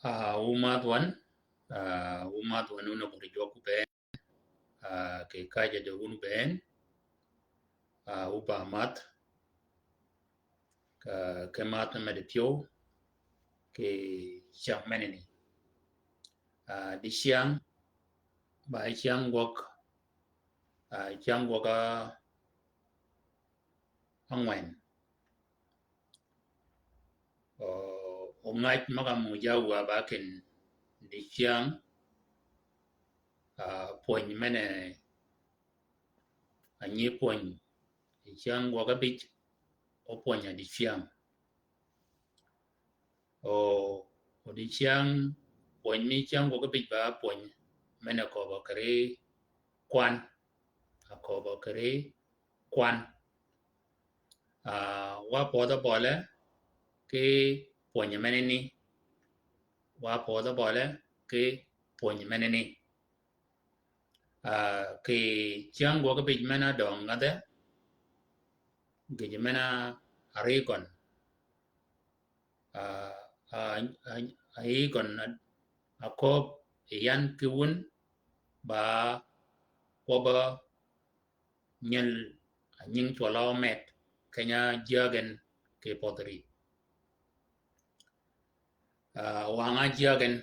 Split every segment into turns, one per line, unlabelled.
umat wan una buri joku ben ke kaja de unu ben uba mat ke mat na meditio ke siang menini di siang ba siang wok angwen ngai maka muja wa baken di siang poin mene anyi poin di siang wok bich o ponya di siang o di siang poin mi siang wok bich ba poin mene ko ba kare kwan ko ba kare kwan wa poda bole ke ponya mene ni wa poda bole ke ponya mene ni ke siang wok bich mena dong ngade gejimena arikon aikon akop yan kiwun ba koba nyel nying chola met kenya jagen ke potri wanga jagen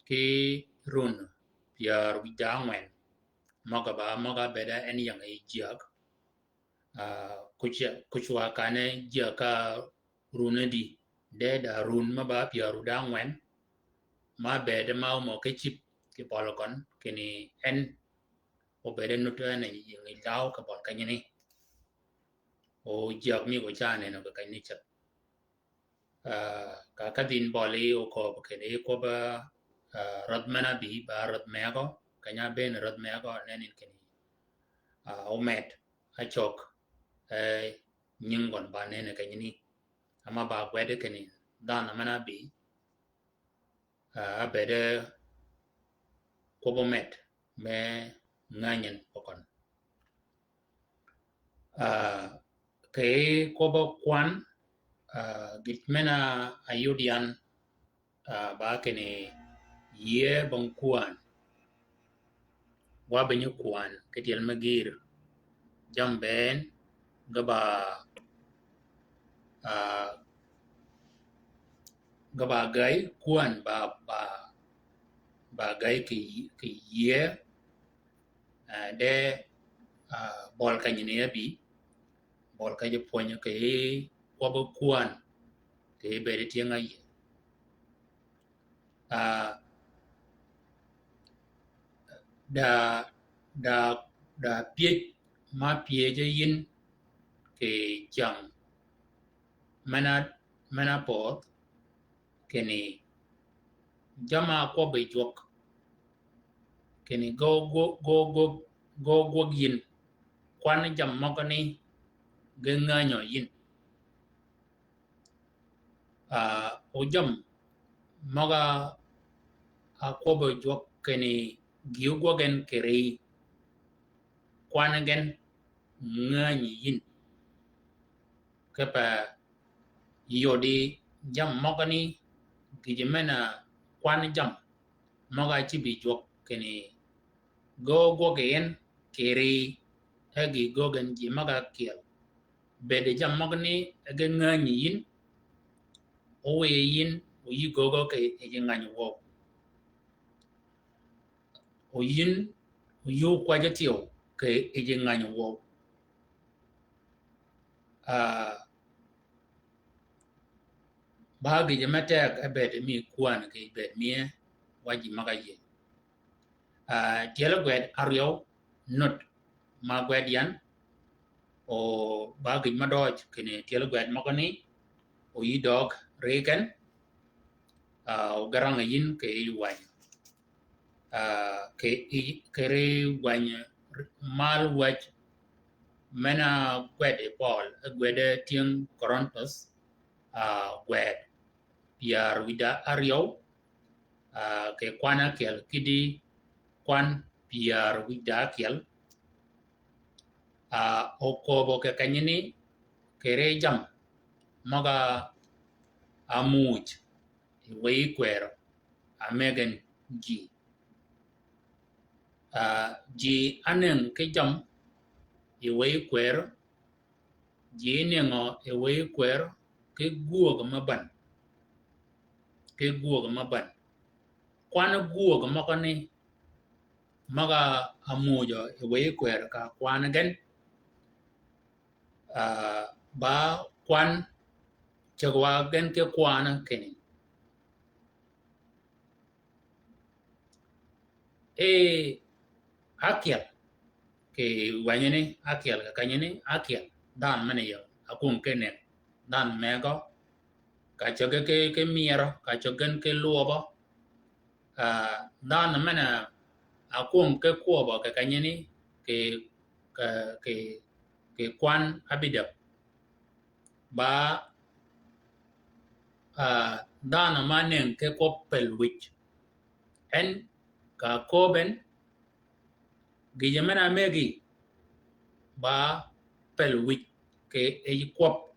ki run piar widangwen maga beda en yang e jag kuchwa kane jaka runedi de da run ma ba piaru dangwen ma bede ma mo ke chip ke polokon kini en o bede nuto ne yang lao ka bol kanyini o jak mi ko chane no ka kanyi chat ka kadin boli o ko kene ko ba rod mana bi ba rod mego kanya ben rod mego nenin kini o met a chok nyingon ba nene kanyini ama ba gwede kini dan mana bi a bede kobo met me nganyen pokon ke kobo kwan gitmena ayudian ba kene ye bang kwan wa banyu kwan ketiel magir jamben gaba gai kwan ba gai ki ye de bol kanyine bi bol ka je ponyo ke kobo kwan ke bere tienga ye da pie ma pie je yin ke jam mana pot keni jama ko be jok keni go yin kwan jam magani genganyo yin o jam maga ko be jok keni giugogen keri kwanagen nganyi yin kapa yodi jam magani gijimena kwan jam maga chibi jok keni gogen keri agi gogen ji maga kiel bede jam magani age nganyi yin owe yin uyi gogo ke ege nganyi wo oyin uyu kwaje tiyo ke ege nganyi wo ba gije matek ebede mi kwan ke bed mie waji maga ye tielo gwed aryo not ma gwed yan o ba gij madoj kene tielo gwed magani o yi dog reken o garang yin ke yuwan ke re wanya mal waj mena gwed e pol gwed tieng korontos gwed piar wida aryo ke kwana kel kidi kwan piar wida kel okobo ke kanyini kere jam maga amuj we kwero a megen ji ji anen ke jam we kwero ji nengo we kwero ke guog maban kwana guog makani maga amujo we kwero ka kwana gen ba kwan chagwa gen ke kwana keni akyal ke wanyene akyal ka kanyene akyal dan mane yo akun kene dan mego ka choge ke miero ka chogen ke luobo dan mane akun ke kuobo ka kanyene ke ke kwan abidab ba dan manen ke kopel wich en ka koben gijamana megi ba pelwich ke kwop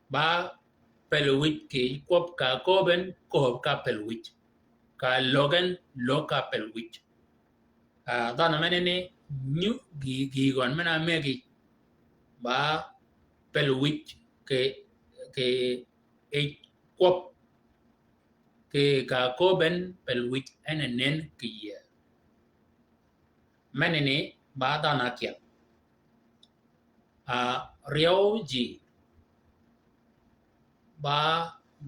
ba pelwich ke kwop ka koben ko ka pelwich ka logan loka pelwich dana menene nyu gigon mena megi ba pelwich ke kwop ke ka koben pelwich enenen kiye menene ba dana kia riau ji ba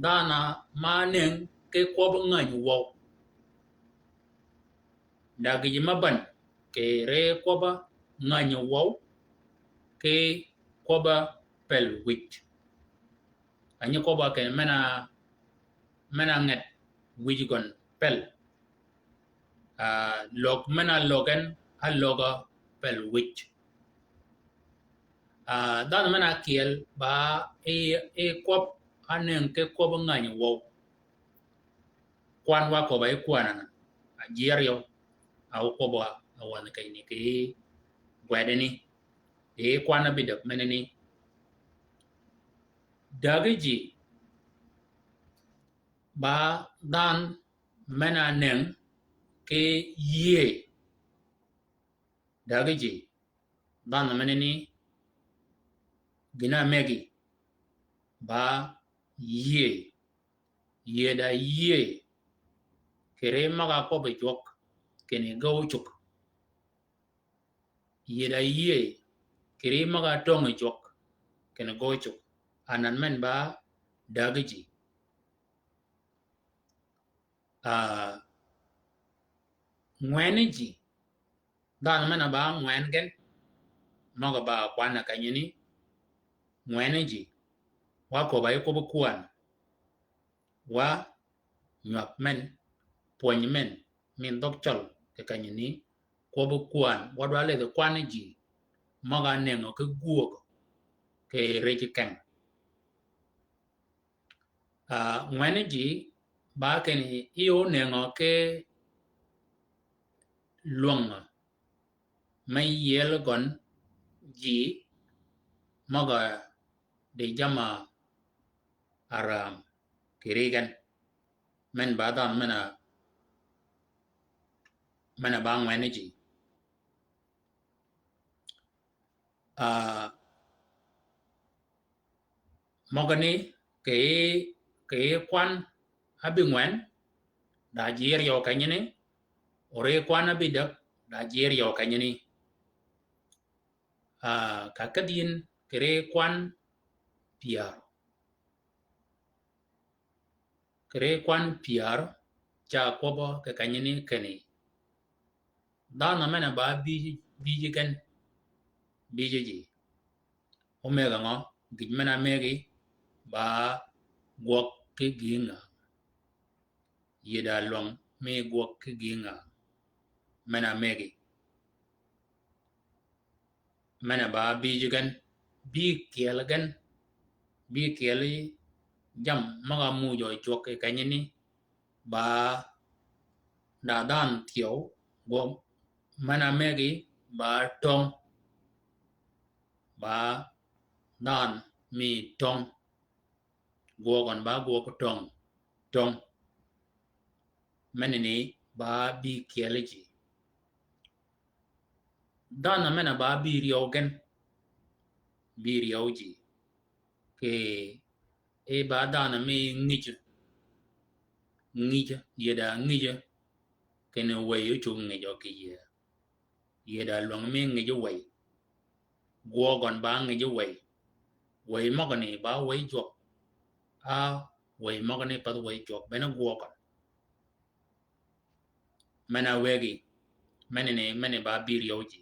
dana manen ke kwop ngany wow dagi maban ke re kwaba ngany wow ke kwaba pelwich anyi kwaba ke mena nget wijigon pel log mena logan a loga pelwich dan mena kiel ba kwap anen ke kwaba ngany wow kwan wa ko ba kwana a jerio au ko ba awan kai ni ke wedeni kwana bidap meneni dagiji ba dan mena neng ke ye dagiji dan meneni gina megi ba ye da ye kere maga ko be jok kene go chuk ye da ye kere maga tong jok kene go chuk anan men ba dagiji ngweni ji dan mena ba ngwen gen maga ba kwana kanyini ngweni ji wa ko ba ko bu kwan wa nyap men poñ men min dok chol ke kanyini ko bu kwan wa dwa le kwan ji maga nengo ke guog ke reji keng ngweni ji ba keni iyo nengo ke luonga may yel gon ji maga de jama aram kirigan men badan mena ba ngweni ji mogani ke kwan abi ngwen da jir yo kanyini ore kwan abi dak da jir yo kanyini kakadin kere kwan piar cha kobo ke kanyini keni dana mena ba biji kan biji ji omega ngo gimena megi ba gwok ke ginga yeda long me gwok ke ginga mena megi mena ba biji kan bi kiel jam maga mujo chok ke kanyini ba da dan tiyo go mana megi ba tong ba dan mi tong go kon ba go ko tong menini ba bi kieleji dana mena ba bi riogen bi rioji ke e ba dana me ngije yeda ngije kene wayo chu ngijo ke yeda long me ngije way go kon ba ngije way mogani ba way jok a way mogani pa way jok bena go kon mena wegi mene ba bi rioji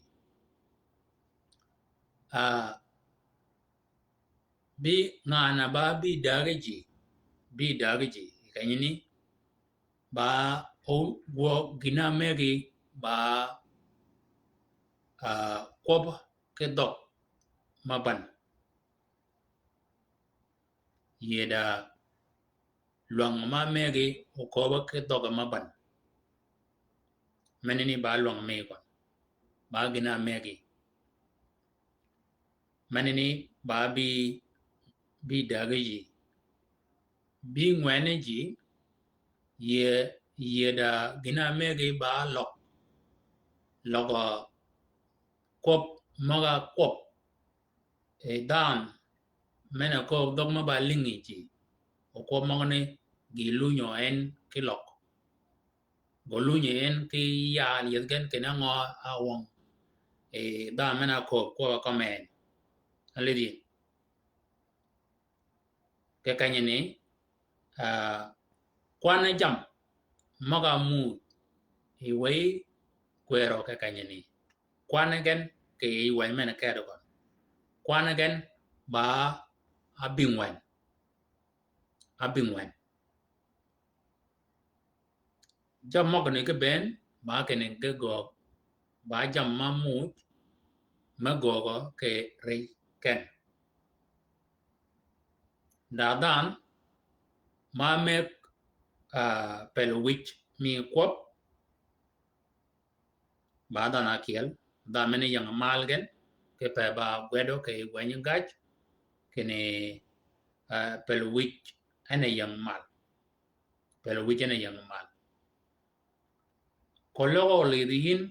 bi ngana ba bi dagaji kanyini ba o go gina megi ba kob ke dok maban yeda luang ma megi o kob ke dok maban menini ba luang me kon ba gina megi menini ba bi dagaji bi ngwane ji yeda gina megi ba logo kop maga kop e dan mena ko dog ma ba lingi ji o ko magane gi lunyo en kilok go lunyo en ki ya liegen kena ngo awong e da mena ko men alidi ke kanyene kwana jam maga mu e wei kwero ke kanyene kwana gen ke e wei mena ke do kwana gen ba abingwen jam mogane ke ben ba kene ke go ba jam mamu ma go ke re ken dadan ma me pelwich mi kwop ba dana kiel da mene yang malgen ke pe ba gwedo ke gwenye gach kene pelwich ene yang mal kologo lidin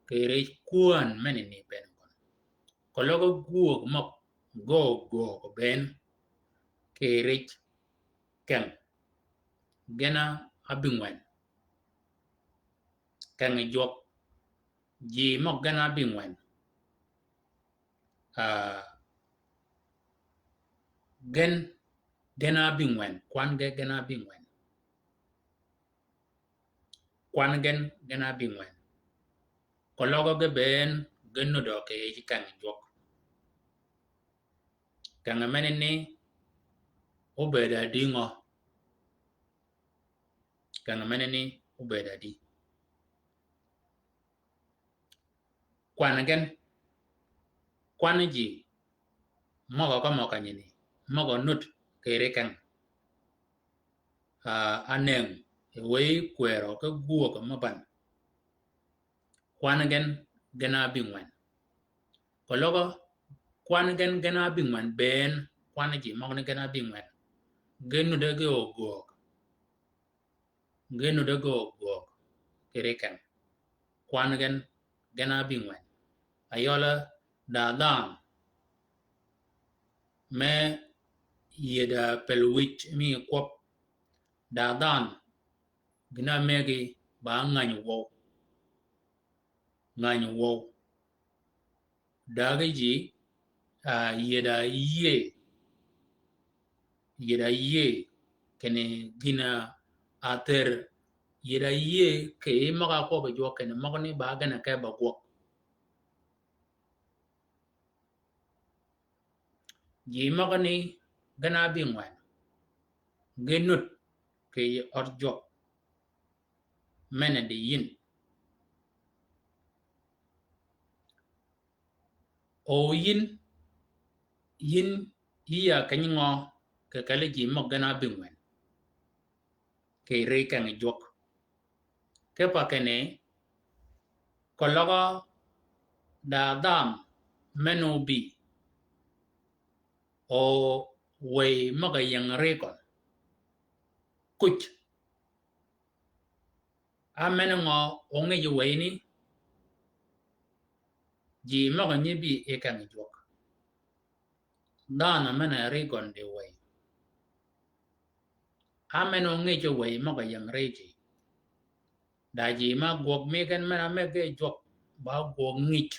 ke re kuan mene ni ben kon kologo guog mok go ben ke re ken gena abingwen ken jok ji mok gena abingwen gena abingwen kwan gena abingwen kwan gena abingwen kologo ge ben geno do ke ken jok ken mene ni obeda dingo ken mene ni obeda di kwan ji mogo ko moka nyini mogo nut kere ken aneng wei kwero ke guo ko maban kwan gena bingwen kologo kwan gena bingwen ben kwan ji mogo ni gena bingwen genu de go kere ken kwan gena bingwen ayola dadan me yeda pelwich mi kwop dadan gina megi ba ngany wo dagaji yeda ye kene gina ater yeda ye ke maga ko be jo kene magni ba gana ke ba gwok ji magni gana bingwan genut ke orjo mene de yin iya kanyingo ke kale ji mok gana bingwan ke re kan jok ke pa kene kologo da dam menu bi o we maga yang rekon kuch amen ngo onge ju we ni ji mo ni bi e kan jok dana mena re gon de we amen onge ju we mo ga yang re ji da ji ma gok me kan mena me ge jok ba gok ngich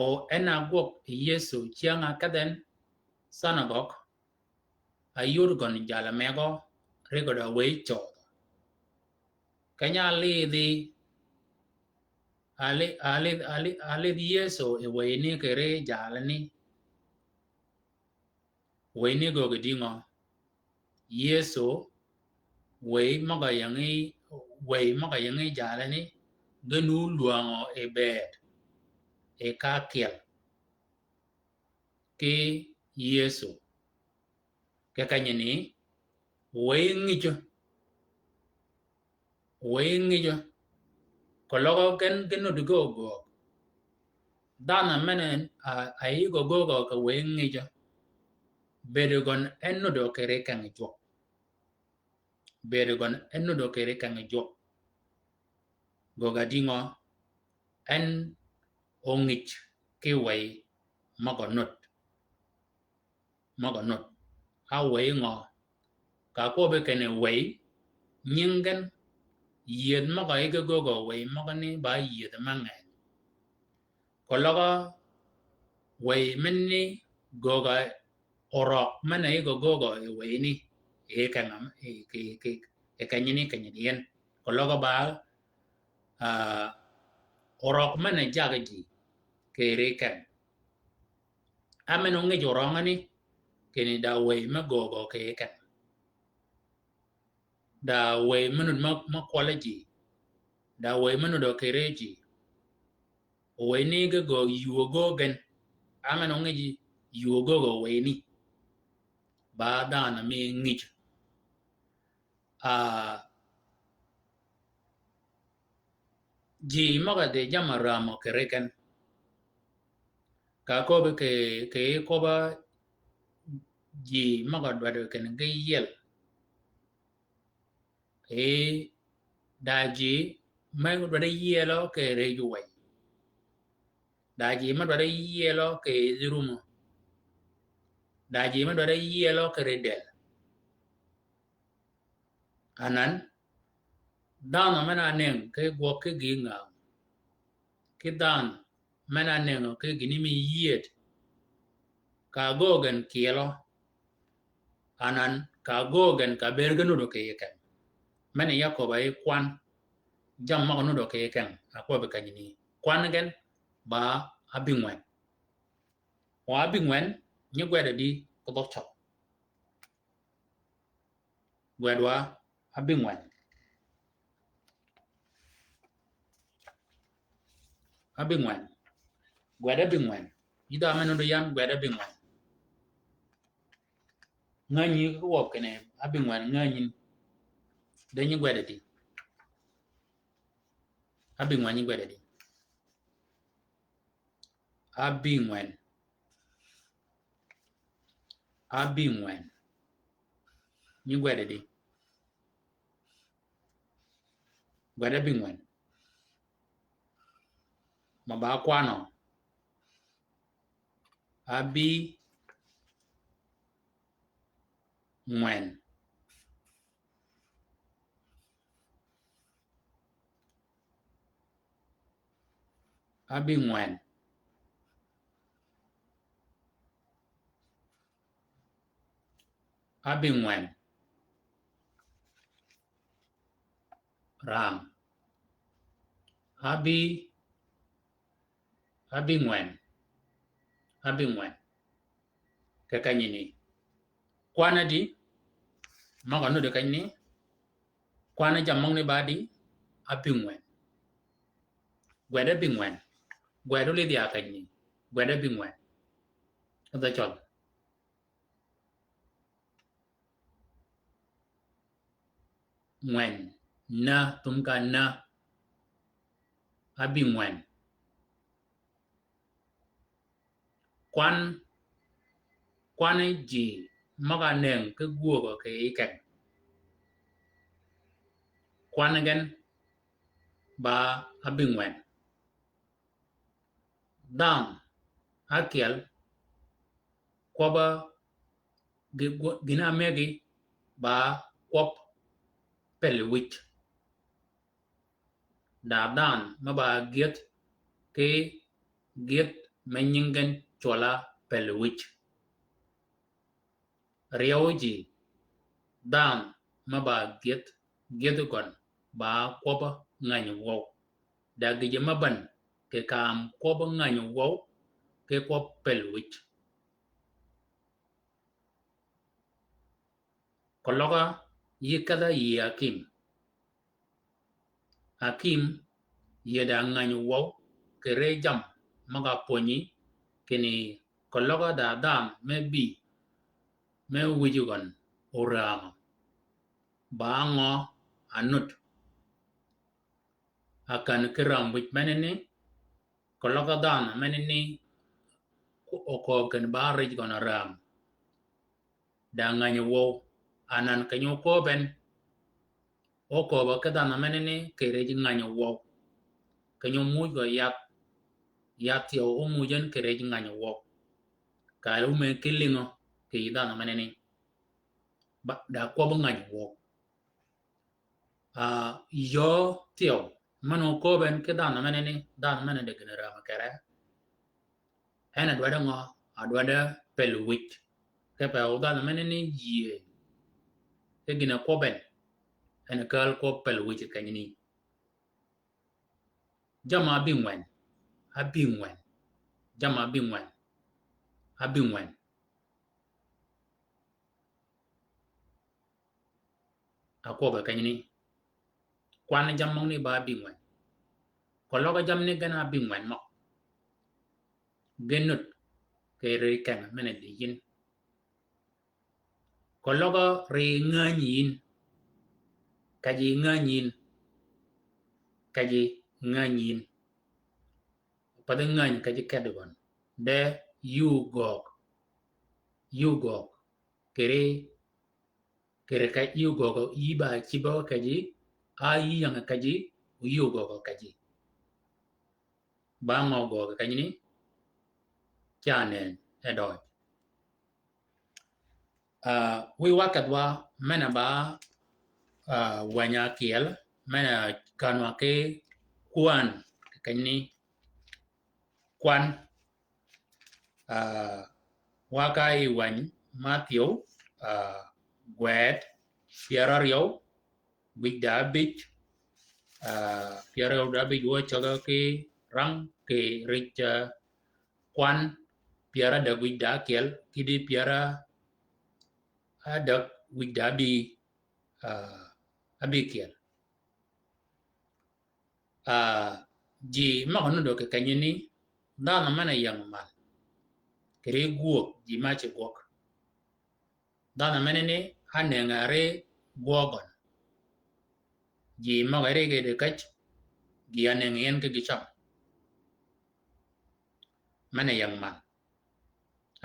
o ena gok yesu chianga kaden sanagok ayur gon jala mego rego da we cho kanya li di ali di yesu e we ni kere jala ni we ni go gedingo yesu we maga yangi jala ni genu luango e bed e ka kiel ke yesu ke kanyini we ngijo kologo genu dugo go dana menen ai go ka we ngijo bedogon enno do kere kan jo bedogon enno do kere kan jo go gadingo en ongich ke we magonot a we ngo ka ko be kene we nyingen yed maga ege go we magani ba yed mangen kologo we menni goga orok mana ego go we ni e kanam e kanyini yen kologo ba orok mana jagaji kere kan amen onge jorongani keni da we ma go ke kan da we menun ma quality da we menu do kereji we ni go yugo gen amen onge ji yugo go we ni ba dana mi ngich ji maga de jamara mo kereken ka ko be ke ko ba ji maga dwado ken ge yel e da ji ma dwado yelo ke re juwe da ji ma dwado yelo ke zirumo da ji ma dwado yelo ke redel anan dana mena nen ke go ke ginga ke dan mena nen ke gini mi yet ka gogen kielo anan ka gogen ka bergenu do ke yeken mene yakoba e kwan jam ma no do ke ken akwa be kanyini kwan gen ba abingwen wa abingwen ni gwede di ko do chop gwedwa abingwen gwede bingwen ida meno do yan gwede bingwen ngani ko wop kene abingwen ngani de ni gwede di abingwen ni gwede di abingwen ni gwede di gwede bingwen maba kwano abi ngwen abingwen ram abingwen ke kanyini kwana di maga no de kanyini kwana jamong ne badi abingwen gwede bingwen gwedo le dia kanyini gwede bingwen da chol ngwen na tumka na abingwen kwan ji maga neng ke guogo ke iken kwanagen ba abingwen dam akiel kwaba gina megi ba kwop pelwit da dan ma ba giet ke giet menyingen chola pelwit rioji dan ma ba giet gon ba kwaba ngany wow da gije maban ke kam kwaba ngany wow ke kwop pelwit kologa yikada yi akim yeda ngany wow kere jam maga ponyi kini kologa da dam me bi me wijugon urama bango anut akan kiram wit menene kologa dan menene oko kan barij gon ram da ngany wow anan kanyo ko ben oko ba kadan menene kere ngany wow kanyo muj go yat yo umujen kere ngany wow ka ume kilingo ke dan menene ba da ko ba ngany wow yo tio mano ko ben ke dan menene de genera makara ena dwada ngo adwada pelwit ke pa dan menene yie ke gina ko ben ena kal ko pelwit kanini jama abingwen jama abingwen ako ba kanini kwan jam mong ni ba abingwen kologa jam ni gana abingwen mo genut ke re kan mene de yin kologa re nganyin kaji nganyin pada ngany kaji kedwan de yugok kere ka yugok iba chibo kaji ai yang kaji yugok kaji bango go kanyini chanen edoy we wakat wa mena ba wanya kiel mena kanwa ke kwan kanyini kwan wakai wany Matthew gwet pierario bigda big pierario da big wo chaga ke rang ke rich kwan piara da bigda kiel kidi piara ada bigda bi abikiel ji magano do ke kanyini dana mana yang mal kere guok ji mache guok dana menene hanengare guogon ji magare ke de kach gi aneng yen ke gicham mana yang mal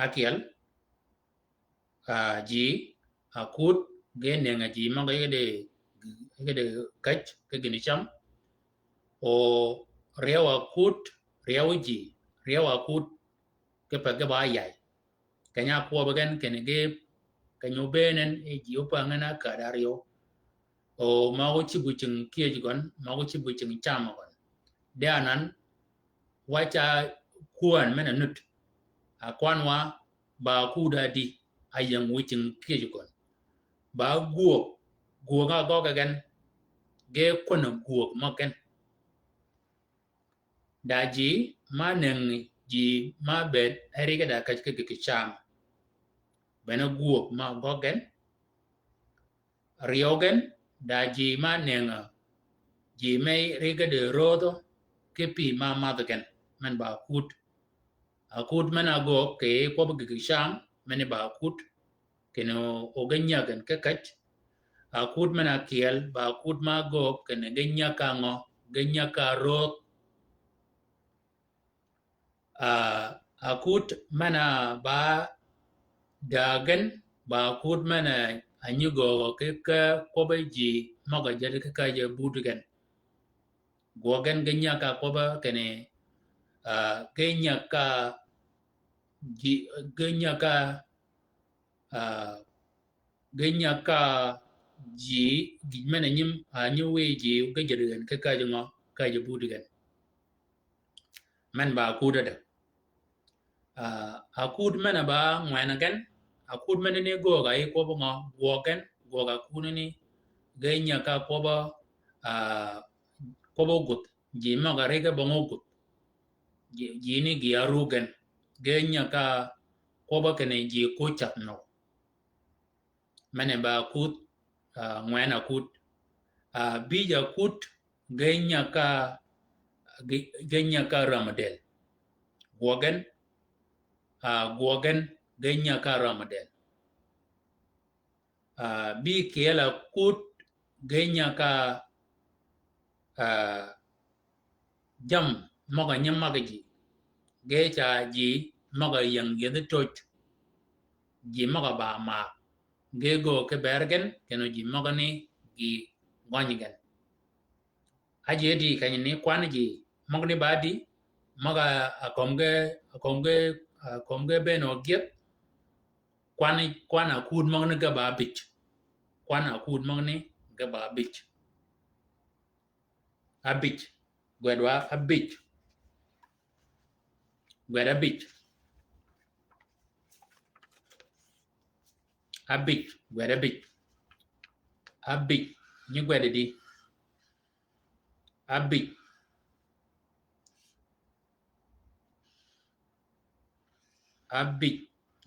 akiel ji akut ge nenga ji magare de kach ke ginicham o rewa kut rewa kut ke pege ba yai kanya ko bagan kenege kanyo benen e ji opangana kadario o mago chibuching kiejigon mago chibuching chamagon danan wacha kuan mena nut akwanwa ba kuda di ayang wiching kiejigon ba guo ga gogagan ge kono guo maken daji maneng ji ma bed eriga da kachke ke cham bena guo ma gogen riogen daji maneng ji mai riga de rodo ke pi ma madagen men ba akut men ago ke ko ke cham men ba akut keno ogenya gen ke kach akut men akiel ba akut ma go kene genya kango genya ka rot akut mana ba dagen ba kut mana anyu go ke ko ba ji ma ga je ka je budu gen go gen genya ka ko ba kene genya ka ji genya ka genya ka ji gi mana nyim anyu we ji ga je gen ka je ngo ka je budu gen man ba kuda da akud mana ba ngwana gen akud mana ne go ga ko ba ngo go gen go ga kuna ni genya ka ko ba gut ji ma ga re ga ba ngo gut ji ni gi aru gen genya ka ko ba kene ji ko chap no mana ba kut ngwana kut bi ja kut genya ka ramadel gogen genya ka ramadel bi kela kut genya ka jam maga nyam maga ji gecha ji maga yang yede toch ji maga ba ma gego ke bergen keno ji maga ni gi gonyigen aje di kanyini kwan ji magni badi maga akomge beno giet kwan akud magni ga ba bich kwan akud magni ga ba bich abich gwedwa abich gweda bich abich gweda bich abich ni gweda di abich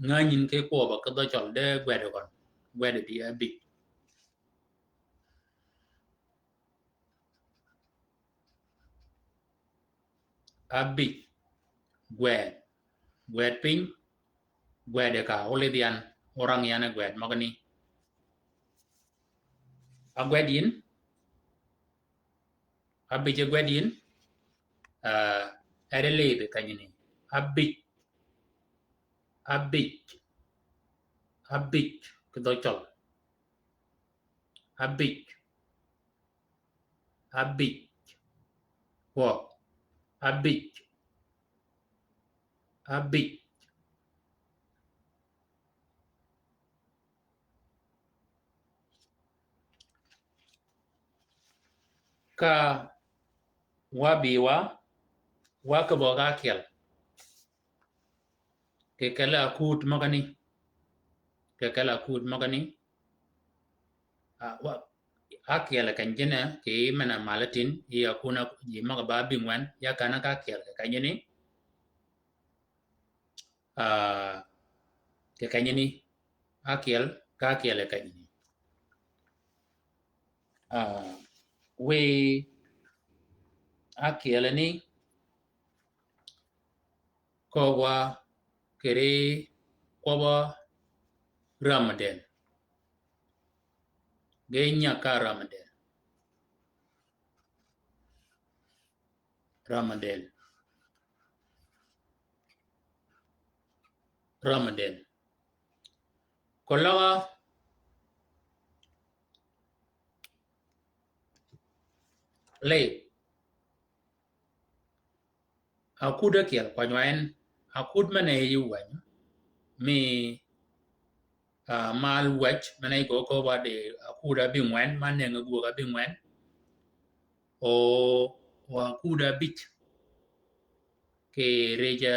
nganyin ke ko ba ka do chol de gweda kon gweda di abich gwed ping gwede ka oledian orang yana gwed magani agwedin abich gwedin erelebe kanyini abich kedo chol abich wo abich ka wabiwa ka boga kel ke kala akut magani akel kan jena ke mana malatin ya kuna ji maga ba bingwan ya kana ka kel ka nyini ke kanyini akel ka kel ka nyini we akel ni ko wa kere ko ba ramadan genya ka ramadan kolawa le akuda kiel kwanywen akud mane yuwan mi mal wach mane ko ba de akuda bingwen mane ngagu ga bingwen o wa akuda bich ke reja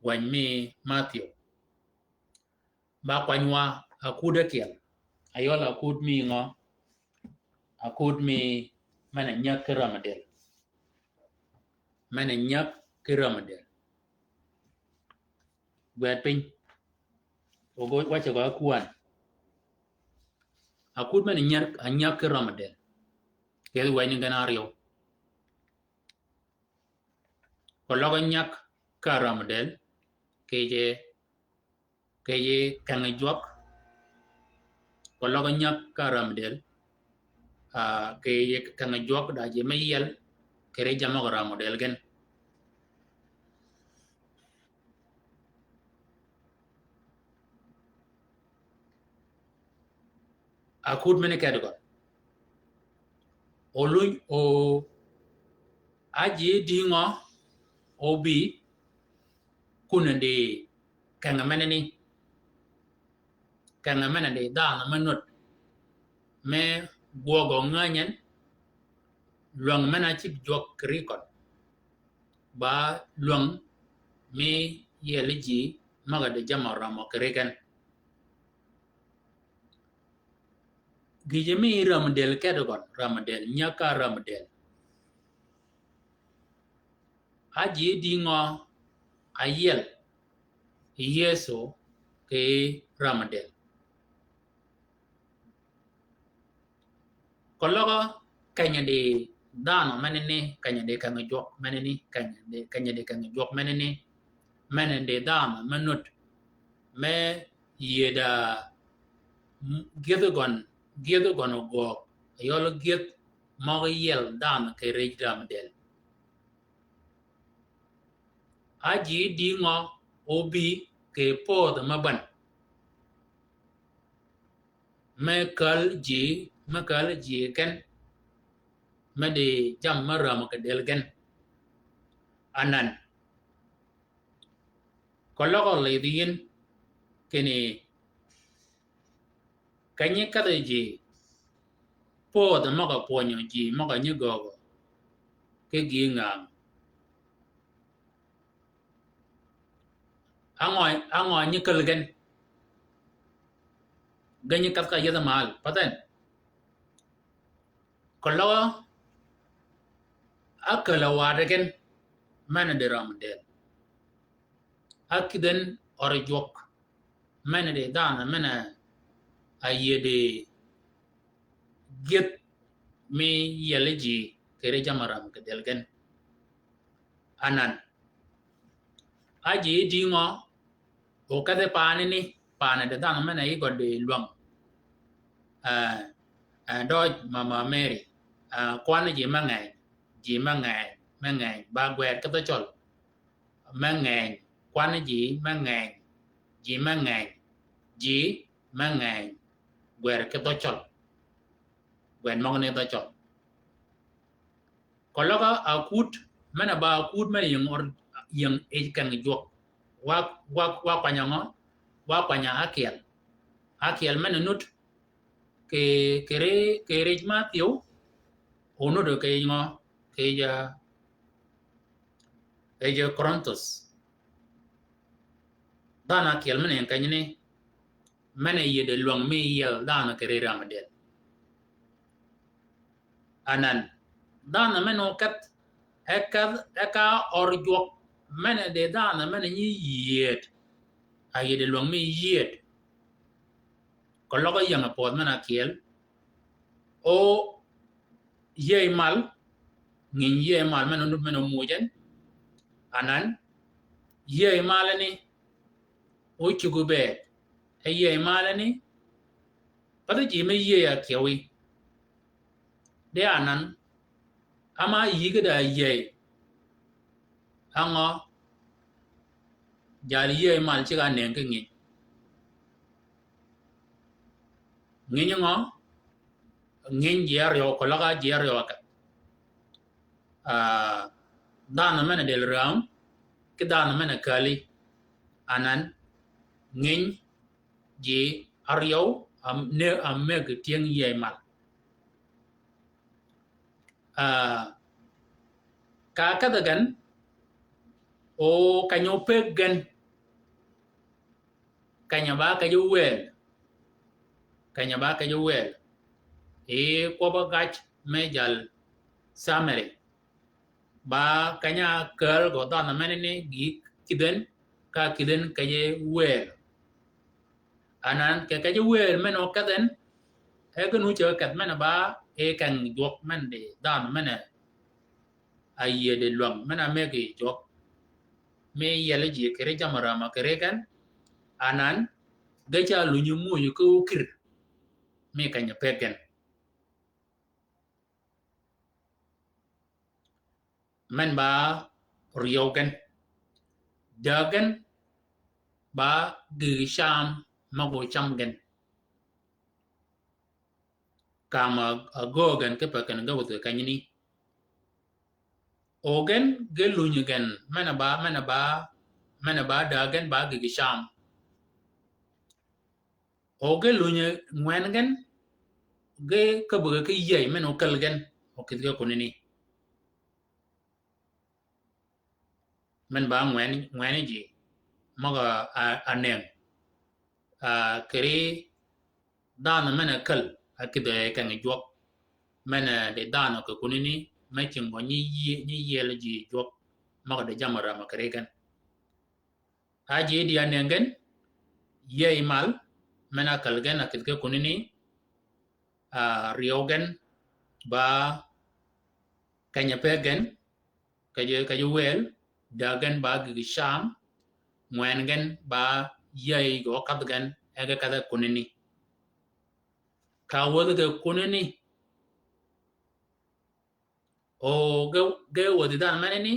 wan mi Matthew ba kwanywa akuda kiel ayola akud mi ngo akud mi mana nyak ramadel gwet piny ogo wacho go akuan akud mana nyak ramadel ke wani ganario kologo nyak ka ramadel keje kanga jwak kologo nyak ka ramadel keje kanga jwak da je mayel kere jamo ramadel gen akut mene kedo kon olu o aji dingo obi kunende kanga mene ni kanga mene de dana manut me gogo nganyen luang mena chip jok krikon ba luang me yeliji maga de jamara mo kriken gijemi ramadel kedo kon ramadel nyaka ramadel aji dingo ayel yeso ke ramadel kologo kanya de dano menene kanya de kanga jok menene kanya de kanga jok menene menende dano menut me yeda gedo gon go yolo get mo yel dano ke rej ramadel aji dingo obi ke pod maban mekal ji ken mede jam maram ke delgen anan kologo ledin kene kanye kada ji pod maga ponyo ji maga nyugo ke ginga angoy nyikal gen ganye katka yada mal patan kologo akala wadagen mana de ramadel akiden orjok mana de dana mana ayede get me yeleji kere jamaram ke delgen anan aji dingo o kade pane de dana mana i gode luang doj mama Mary kwana ji mangai ba gwer ka to chol mangai kwana ji mangai gwer ka to chol gwen mong ne to chol kologa akut mana ba akut mana yang kan jok wa panyango wa panya akiel mana nut ke kere Matthew ono do ke ngo ke ja Korintos dana kiel mene kanyne mene yede luang me yel dana kere ramadel anan dana meno kat eka orjok mene de dana mene ni yet ayede luang me yet kologo yang apod mana kiel o ye mal ngin ye mal meno mujen anan ye malani o chugube ye malani pada ji me ye ya kewi de anan ama yiga da ye ango jali ye mal chiga nen ke ngin ngo ngin jer yo kologa jer yo ka dana mena del ram ke dana mena kali anan ngin ji aryo am meg tieng ye mal ka dagan o kanyo pegen kanya ba ka wel ko ba gach mejal samere ba kanya ker go dana mena ne gi kiden kaye wel anan kaye wel meno kaden e gnu che kat mena ba e kan jok men de dana mena aye de luang mena megi jok me yele ji kere jamara ma kere kan anan gacha lunyu mu yu ko kir me kanya pegen men ba riogen dagen ba gi sham mago chamgen kama gogan ke pa kan gawo ka nyini ogen ge lunyen mana ba dagen ba gi sham oge lunye ngwengen ge ka bu ke yey men o kalgen o ke ga kunini men ba ngwen ji maga anem kere dan men kal akide kan jok men de dan ko kunini me chingo ni yel ji jok maga de jamara makare kan aji di anengen yey mal men akalgen akide kunini riogen ba kanya pegen kaje wel dagen ba gi sham ngwengen ba yey go kadgen ega kada kunini ka wodo de kunini o ge wodi dan meneni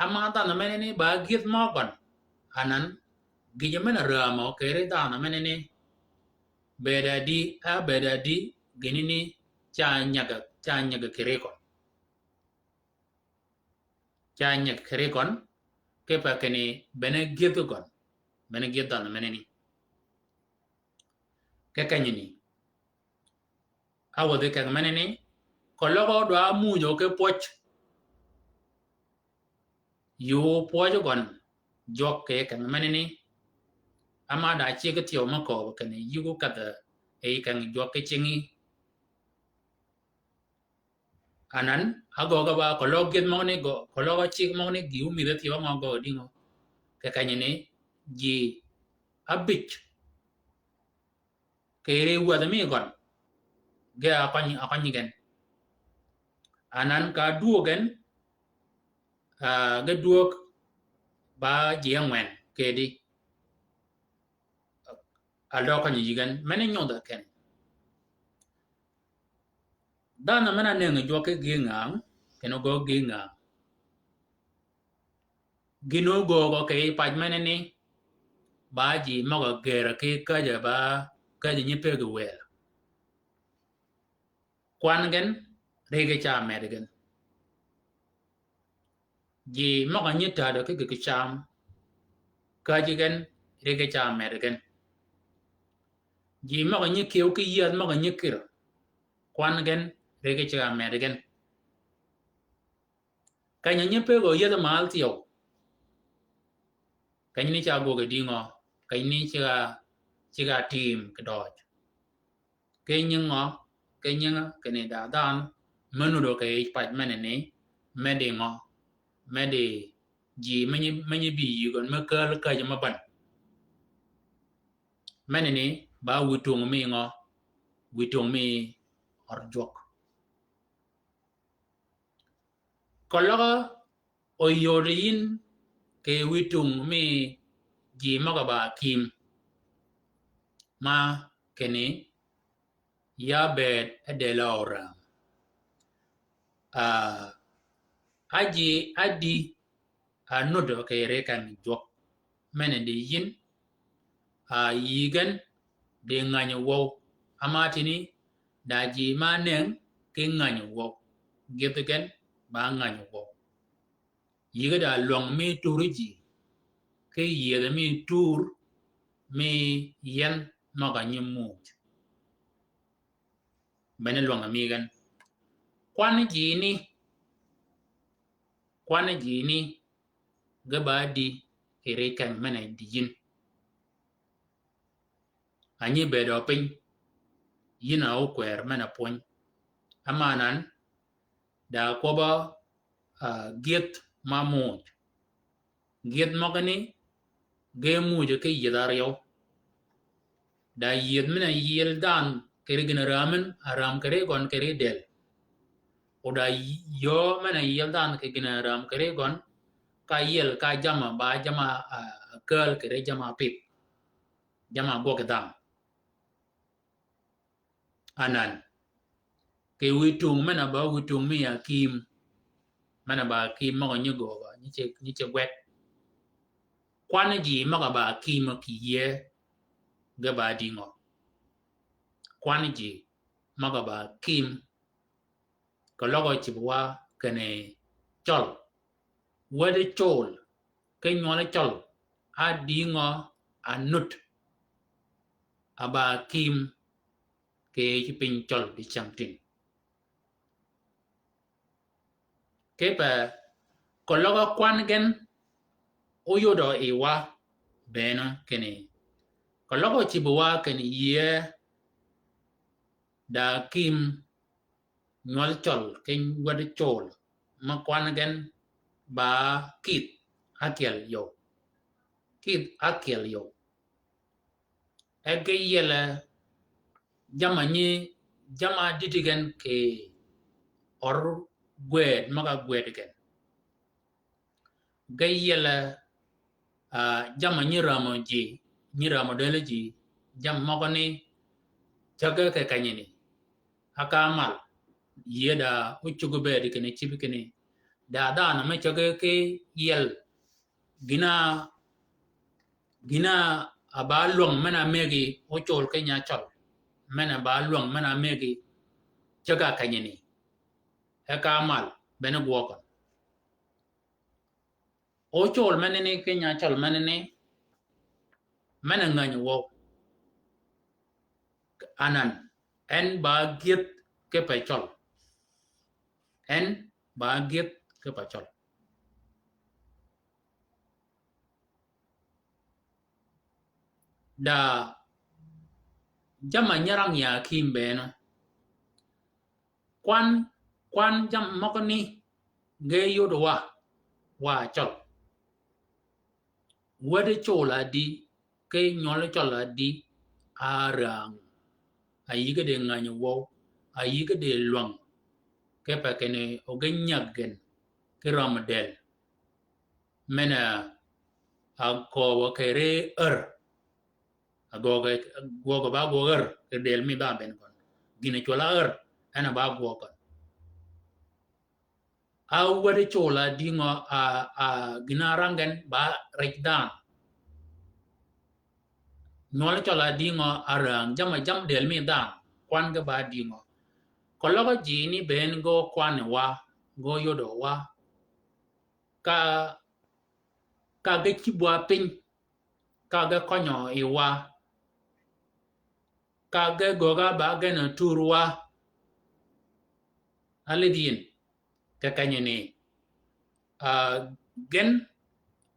ama dan meneni ba git mogon anan gi mena ramo kere dan meneni beda di genini cha nyaga kere kon ke pa kene bene gitu kon bene gitu na meneni ke kanyini awode ke meneni ko logo do amujo ke poch yo pojo kon jok ke meneni ama da chi ke tio ma ko kene yugo kata e kan jok ke chingi anan agoga ba ko logit mo ne go ko logo chi mo ne gi umi de tio ma go dingo ke kanyini ji abich kere wada mi gon ge akanyi gen anan ka duogen ge duok ba jiangwen kedi aldo kanyi jigen menen nyoda ken dana mena neng joke ge ngang keno go ge ngang gino go ke paj meneni ba ji moga gera ke kaja ba kaja nyipe ge wel kwangen rege cha medgen ji moga nyita do ke cham kajigen rege cha medgen ji moga nyikeu ke yad moga nyikir kwangen rege cha medgen kanya nyipe go yad mal tiyo kanyini cha go ge dingo kanyini cha team ke doj kenyingo kene da dan menu do ke paj menene medingo medi ji menyi bi yugon makal ka jama ban menene ba witung mi orjok kologa oyorin ke witung mi ji maga ba kim ma kene ya bed edelora adi anodo ke rekan jok menende yin yigan de nganyo wo amatini daji manen ke nganyo wo gitgen ba nganyo wo yiga da long mi turiji ke yeda mi tur mi yen maga nyimu bene long mi gan kwana jini gabadi rekan mena dijin anyi bedo pin yina o kwer mena pon amanan da koba get mamuj get mogani ge muje ke yedaryo da yed mena yel dan kere gina ramen aram kere gon kere del oda yo mena yel dan ke gina ram kere gon ka yel ka jama ba jama kel kere jama pip jama gogdam anan ke witung mena ba witung mi akim mana ba kim mo nyugo ba ni che wet kwana ji maga ba kim ki ye ga ba dingo kwana ji maga ba kim ko logo chi wa kene chol wede chol ke nyole chol a dingo anut aba kim ke chi pin chol di chamtin ke pa ko logo kwan gen oyodo iwa beno kene ko logo chi wa kene ye da kim nyol chol ke wede chol ma kwan gen ba kit akel yo kit akel yo ege yele jama ditigen ke or gwed maga gwed gen ge yele jama nyiramo dele ji jam mogoni jaga ke kanyini akamal yeda uchugo bedi kene chibi kene da na me jaga ke yel gina abalong mena megi ochol ke nya chol mena balong mena megi jaga kanyini akamal bene gwokon ochol menene ke nya chol menene mena ngany wo anan en ba giet ke pechol en ba giet ke pechol da jama nyarang ya kimbe no kwan jam mokoni ge yodo wa chol wede chola di ke nyole chola di arang ayiga de ngany wo ayiga de luang ke pa kene ogenyagen ke ramadel mena ago kere agogo ba goger ke del mi ba ben kon gine chola ana ba gogo a wede chola dingo a ginarangen ba rekdan nol chola dingo arang jam del mi dan kwan ga ba dingo kologo jini ben go kwan wa go yodo wa ka ge kibwa pin ka ge konyo iwa ka ge goga ba ge na turwa alidin ka kanyene gen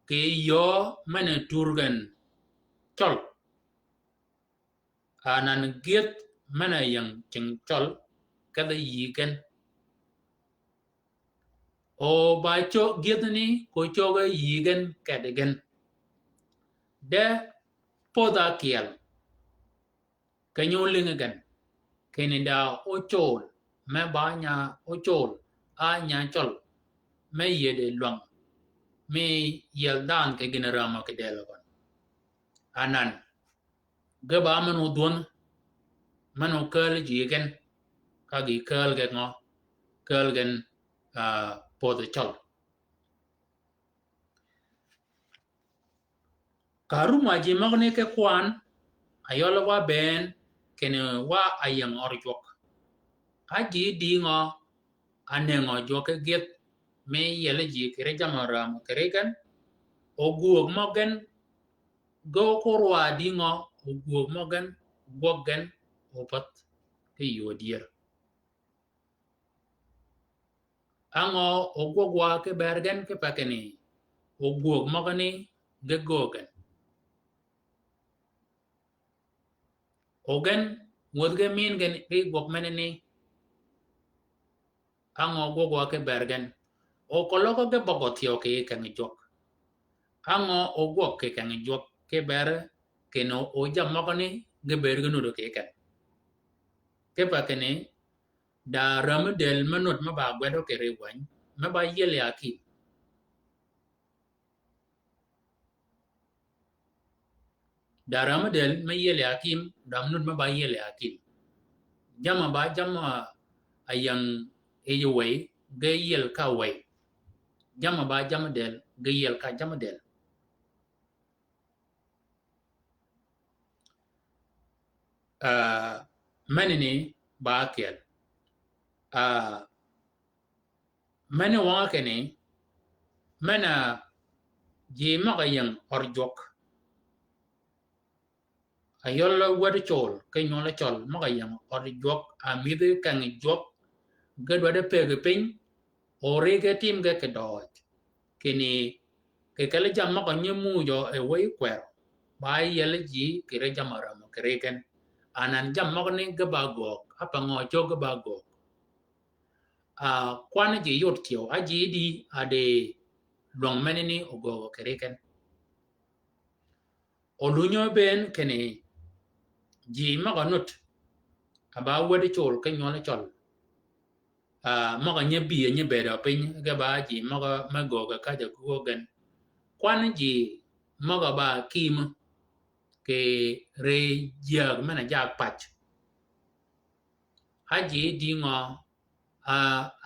ke yo mana turgan chol anan giet mana yang ching chol kada yigen o ba cho giet ni ko cho ga yigen kadegen de poda kiel kanyoling gan kenida o chol me ba nya o chol a nya chol me yede luang me yeldan ke generama ke delagon anan gaba manu don manu kel jigen kagi kel ge ngo kel gen pod chol karuma ji magne ke kwan ayolo wa ben kene wa ayang orjok aji dingo anengo joke get me yele ji kere jamaram kere gan oguog mogen go korwa dingo oguog mogen gwogen opat ke yodier ango ogwogwa ke bergen ke pakeni ogwog mogani ge gogen ogen wodge min gen ke gwog meneni ango ogwogwa ke bergen o koloko ge bogotio ke kan jok ango ogwog ke kan jok ke ber keno o jam mogani ge bergen no ke kan ke pakeni da ramadel manut ma ba gwedo ke rewan ma ba yele aki da ramadel ma yele akim damnut ma ba yele akim jama ba jama ayang eyeway ge yel ka way jama ba jama del ge yel ka jama del manini ba kiel mene wanga kene mena ji maka yang orjok ayol wad chol ke nyola chol maka yang orjok amide kang jok gadwa de pege pin ore ke tim ke dot kini ke kala jam maka nyemu jo e wei kwer ba yele ji kire jamara mo kire ken anan jam maka ni ke bagok apa ngo cho ke bagok kwana ji yot kyo aji di ade long menini ogo kire ken olunyo ben kene ji maka nut aba wad chol ke nyola chol maka nyebi nye beda pin ke ba ji maka mago ka ja ko gan kwan ji maka ba kim ke re jag mana jag patch haji di ngo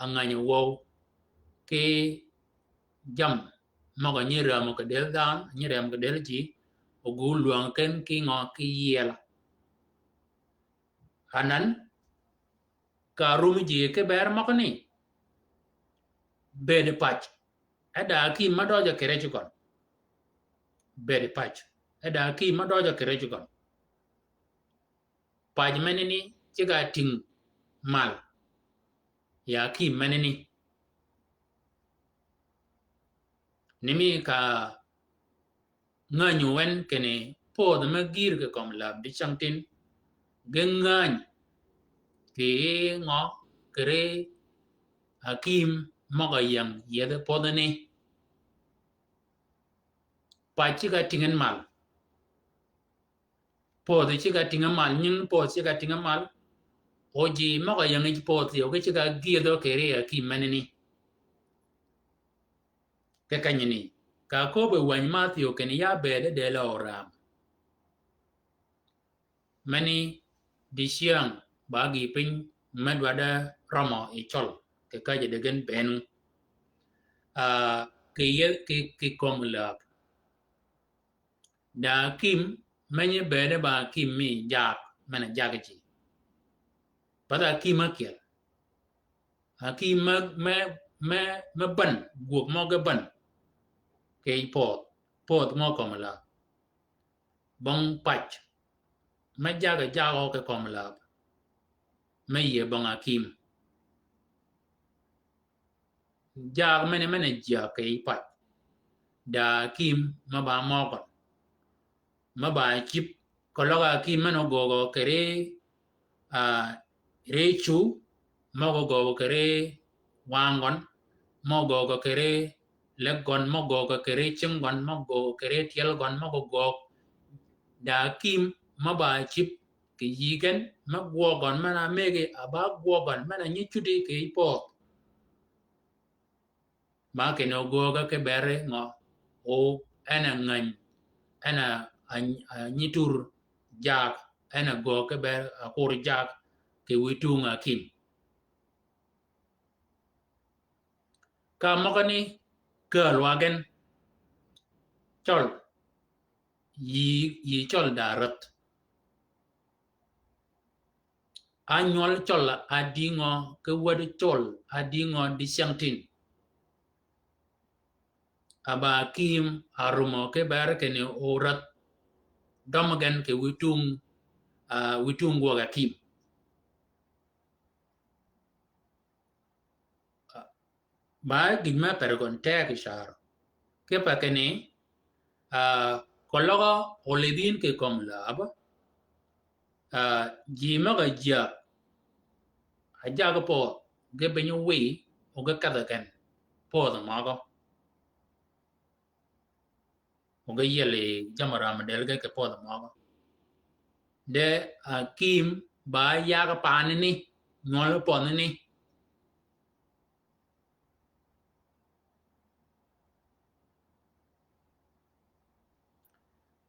anganya wo ke jam maka nyira maka del dan nyira maka del ji ogu luang ken ki ngo ki yela hanan ka rumi ji ke ber maka ni bede patch ada ki madoja kere chukon bede patch ada ki madoja kere chukon paj menini chiga ting mal ya ki menini nimi ka nganyu wen kene po de magir ke kom lab di changtin gengan ke ngo kere hakim moga yang yede podane pa chiga tingen mal po de chiga tingen mal nyin po chiga tingen mal oji moga yang ich po ti oge chiga gido kere hakim menini ke kanyini ka ko be wan matio ken ya bede de la oram mani di siang bagi pin medwada ramo e chol ke kaje de gen benu ke ye ke kom lab da kim menye bede ba kim mi jak mana jagaji pada kim akia akim me ban guok mo ga ban ke pot mo kom lab bong pach me jaga jago ke kom lab me ye bong akim jag mene ja ke pach da kim ma ba mo ko ma ba chip ko loga kim mano gogo kere rechu mo gogo kere wangon mo gogo kere legon mo gogo kere chingon mo gogo kere tielgon mo gogo da kim ma ba chip ke yigen ma gogon mana mege aba gogon mana nyichudi ke po ma ke no gogo ke bere ngo o ana ngan ana nyitur jak ana go ke ber akur jak ke witunga kim ka mogani girl wagen chol yi chol darat anyol chol adingo ke wad chol adingo di sangtin aba kim arumo ke ber ke ne orat domagan ke witung go ga kim ba gidma pergon tek shar ke pa ke ne kologa oledin ke kom lab jima ga ja aja ga po ge benyo wi o ga kada kan po da ma go o ga yele jamara ma del ga ke po da ma go de kim ba ya ga pa ni ngol po ni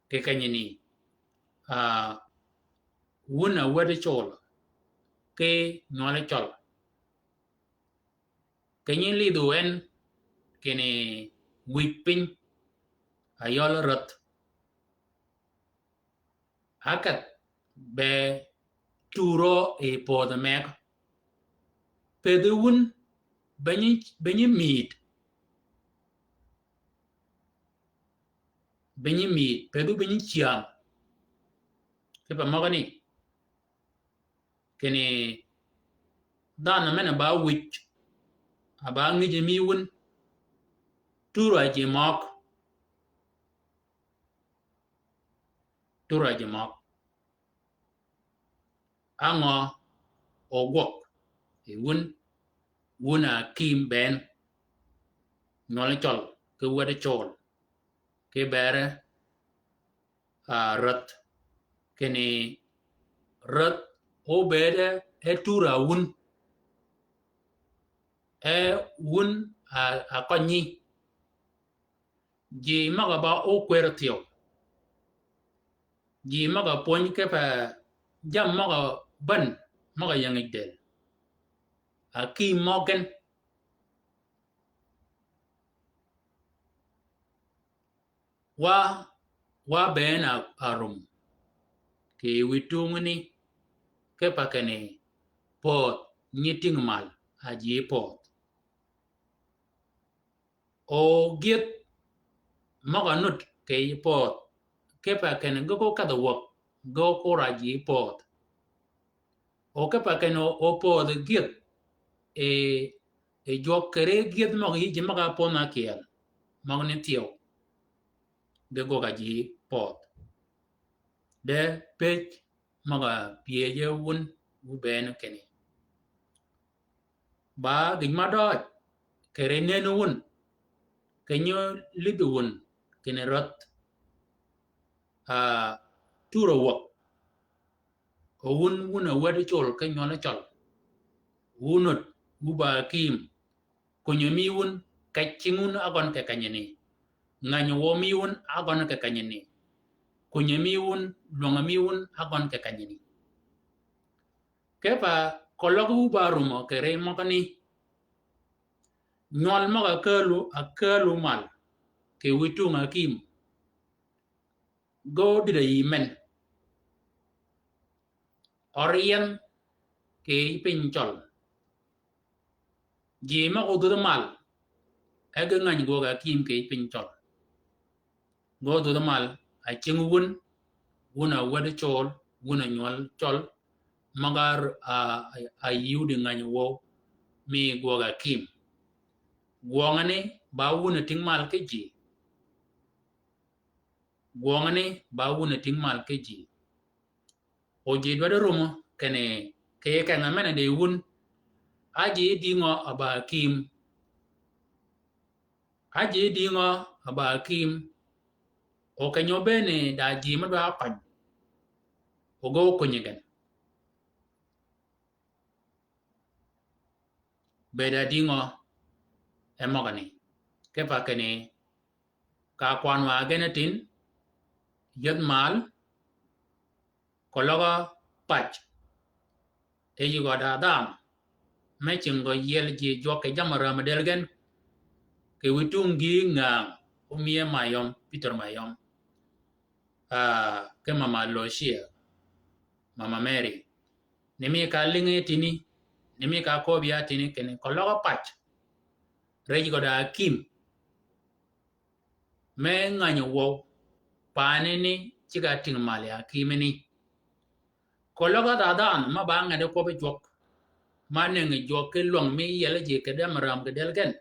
ke kanyini wuna wadi chol ke ngol chol kenyin li duen kene wipin ayol rot hakat be turo e po the mek pe the wun benyi meat pe du benyi chiam ke pa magani kene dana mena ba wich aba ngi mi wun turo je mok ango ogwok e wuna kim ben nole chol ke wede chol ke bere rat kene rat o bede e tura wun a konyi ji maga ba o kwero tio ji maga pon ke pa jam maga ban maga yang del a ki mogen wa ben arum ke witungni ke pa kene pot nyiting mal a ji pot o giet maga nut ke pot ke pa kene go ka the work go ko ra ji pot o ke pa kene o pot giet e jok kere giet maga yi maga pona kiel magni tio de go ga ji pot de pech maga pie je wun u ben kene ba gin ma doj kere nenu wun kenyo lidu wun kene rot turo wok o wun a wadi chol kenyo na chol wunut uba kim kunyo mi wun kachingun agon ke kanyeni nganyo wo mi wun agon ke kanyeni kunyo mi wun longa mi wun agon ke kanyeni kepa kologu uba rumo kere mokani nyol maga kalu mal ke witunga kim go dida yimen orien ke pinchol ji ma odu mal ege ngany go ga kim ke pinchol go do mal a chingun wuna wada chol wuna nyol chol magar a yudi ngany wo mi go ga kim gwongane ba wuna ting mal ke ji gwongane ba wuna ting mal ke ji o ji dwada rumo kene ke kana mena de wun aji dingo aba kim o kanyo bene da ji ma ba pan o go kunyigen be da dingo emogani ke pa kene ka kwanwa genetin yed mal kologa pach e yugo da dam me chingo yel ji joke jamara madelgen ke witungi ngang umie mayom Peter mayom ke mama Loshia mama Mary nimi ka lingi tini nimi ka kobia tini kene kologa pach reji goda kim me nganyo wo panini chiga ting mali akimeni kologa dadan ma banga de kobe jok manengi jok ke long mi yele je ke dem ram ke delgen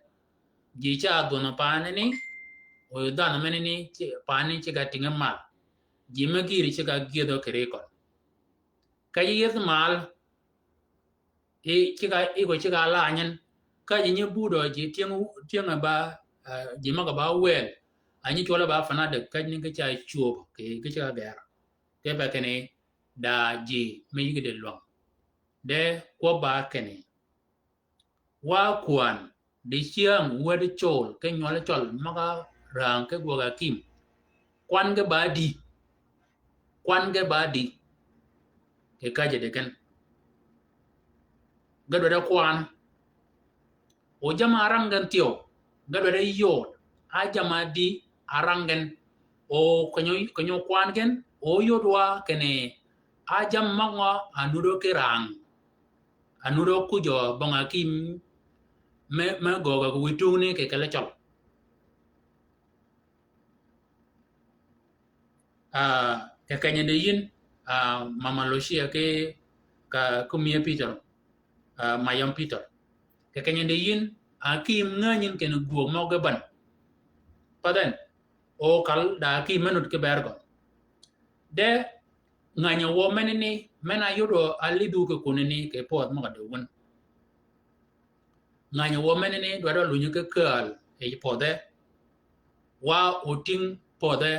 ji cha dona panini o dana menini pani chiga ting mal ji me giri chiga giedo kere kon kayiyet mal go chiga la nyen ka ji budo ji tieng ba ji ma ba wel ani chola ba fana de ka ni cha chuo ke cha ber ke ba kene da ji me yige de long de ko ba kene wa kwan de chiang wa de chol ke nyola chol maga rang ke go ga kim kwan ge ba di ke ka je de ken gado da kwan o jama arangan tio gado da yod a jama di arangan o konyo kwan gen o yodwa kene ajam mango anudo kirang anudo kujo bonga kim me goga witu ni ke kala chol ke kanya de yin mama loshia ke ka kumia Peter mayam Peter ke kanya de yin akim nganyin ke no go mo gaban padan o kal da ki menut ke bergo de nganya wo menini mena yudo alidu ke kunini ke pot mo de won nganya wo menini do do lunyu ke kal e pode wa uting pode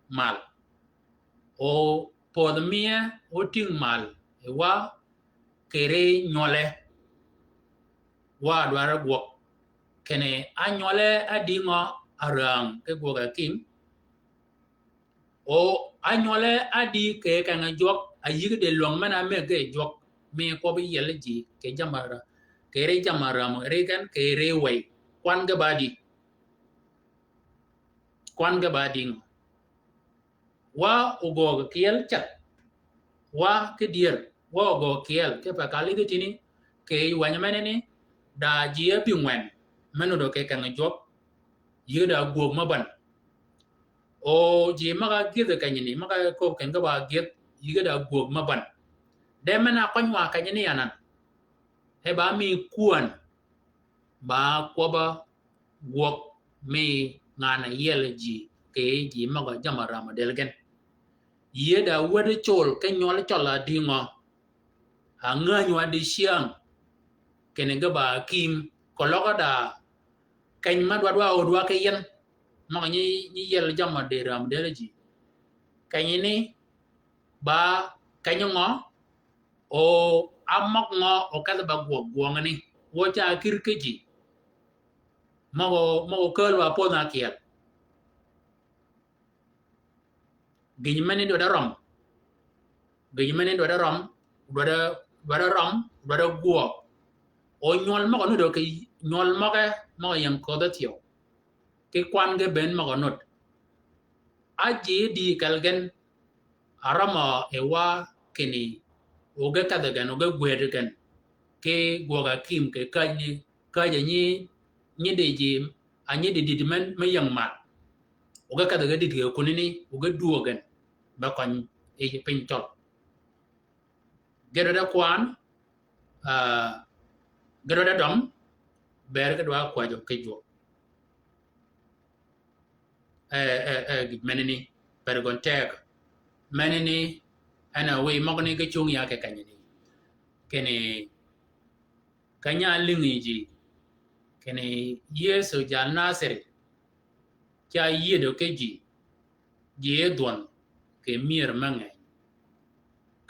mal o pod mia uting mal e wa kere nyole wa dwara gwo kene anyole adingo arang ke gwo ga kim o anyole adi ke kanga jok ayige de long mana me ke jok me ko bi yele ji ke jamara kere jamara mo regan kere way kwan ga badi wa ugo kiel chat wa ke dier wa ugo kiel ke pa kali ke tini ke wanya menene da jie pingwen menu do ke kanga jok yida gwo maban o ji maga gide kanyini maga ko ken ga ba gid yida gwo maban de mena kwanwa kanyini yanan he ba mi kuan ba ko ba gwo me ngana yele ji ke ji maga jamara ma delgen yeda wede chol ke nyol chola dingo anga nywa di siang kene ga ba kim kologa da kany madwa odwa ke yen maga ni yel jama de ram deleji kanyini ba kanyongo o amak ngo o kada ba gwo ngani wo cha kirkeji mago kelwa po na kiel ginyimani do da rom do da rom do da gwo o nyol mago no do ke nyol maga mago yang ko da tiyo ke kwan ge ben mago not aji di kalgen arama ewa kini oga kada gan oga gwede gan ke gwoga kim ke kaje ni de ji anyi de didman mayang ma oga kada ga didge kunini oga duogan ba kon e pinchol gero da kwan gero da dom ber ga dwa kwa jo ke jo menini pergon tek menini ana we mogni ke chung ya ke kanyini kene kanya lingi ji kene yeso jal nasiri cha yedo ke ji don ke mir mange